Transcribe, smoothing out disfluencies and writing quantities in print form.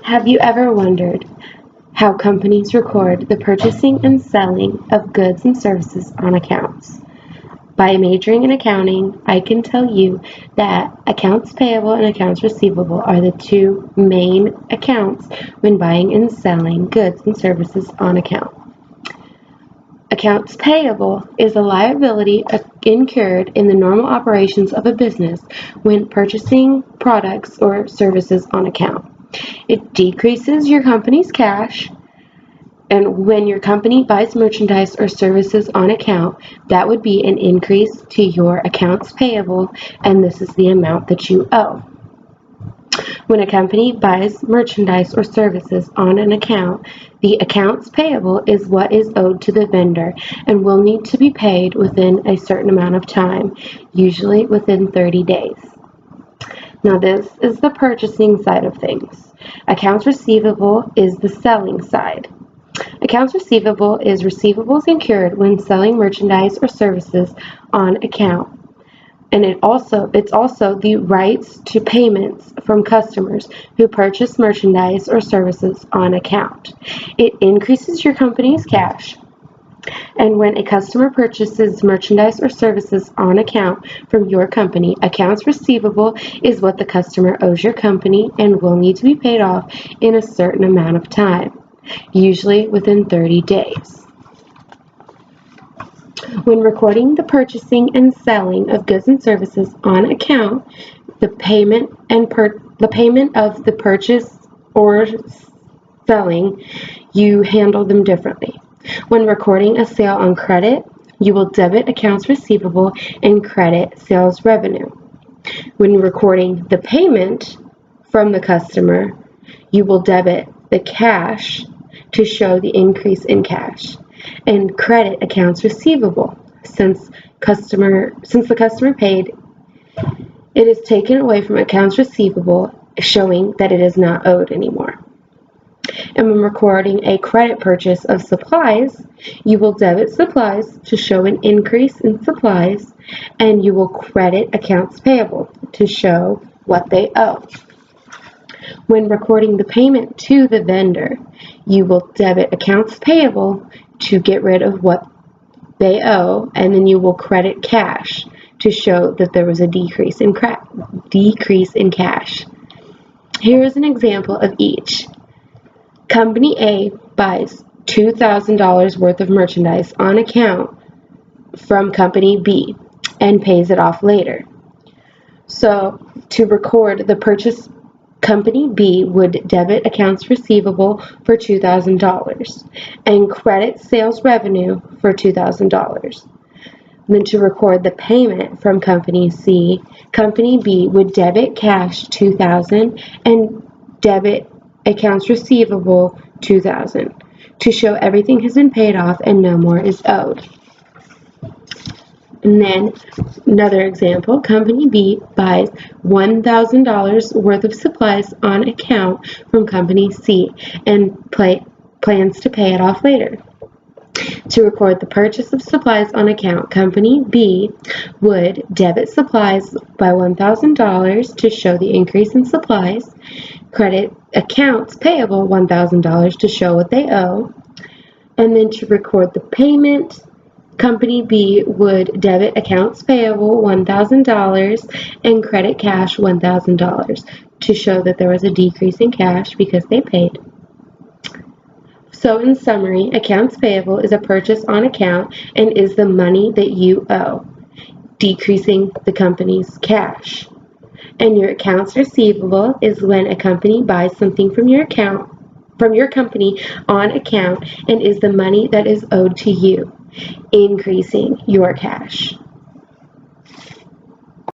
Have you ever wondered how companies record the purchasing and selling of goods and services on accounts? By majoring in accounting, I can tell you that accounts payable and accounts receivable are the two main accounts when buying and selling goods and services on account. Accounts payable is a liability incurred in the normal operations of a business when purchasing products or services on account. It decreases your company's cash, and when your company buys merchandise or services on account, that would be an increase to your accounts payable, and this is the amount that you owe. When a company buys merchandise or services on an account, the accounts payable is what is owed to the vendor and will need to be paid within a certain amount of time, usually within 30 days. Now this is the purchasing side of things. Accounts receivable is the selling side. Accounts receivable is receivables incurred when selling merchandise or services on account. And it's also the rights to payments from customers who purchase merchandise or services on account. It increases your company's cash. And when a customer purchases merchandise or services on account from your company, accounts receivable is what the customer owes your company and will need to be paid off in a certain amount of time, usually within 30 days. When recording the purchasing and selling of goods and services on account, the payment of the purchase or selling, you handle them differently. When recording a sale on credit, you will debit accounts receivable and credit sales revenue. When recording the payment from the customer, you will debit the cash to show the increase in cash, and credit accounts receivable. Since the customer paid, it is taken away from accounts receivable, showing that it is not owed anymore. And when recording a credit purchase of supplies, you will debit supplies to show an increase in supplies, and you will credit accounts payable to show what they owe. When recording the payment to the vendor, you will debit accounts payable to get rid of what they owe, and then you will credit cash to show that there was a decrease in cash. Here is an example of each. Company A buys $2,000 worth of merchandise on account from Company B and pays it off later. So to record the purchase, Company B would debit accounts receivable for $2,000 and credit sales revenue for $2,000. Then to record the payment from Company C, Company B would debit cash $2,000 and debit accounts receivable $2,000 to show everything has been paid off and no more is owed. And then another example, Company B buys $1,000 worth of supplies on account from Company C and plans to pay it off later. To record the purchase of supplies on account, Company B would debit supplies by $1,000 to show the increase in supplies, credit accounts payable $1,000 to show what they owe, and then to record the payment, Company B would debit accounts payable $1,000 and credit cash $1,000 to show that there was a decrease in cash because they paid. So in summary, accounts payable is a purchase on account and is the money that you owe, decreasing the company's cash. And your accounts receivable is when a company buys something from your company on account and is the money that is owed to you, increasing your cash.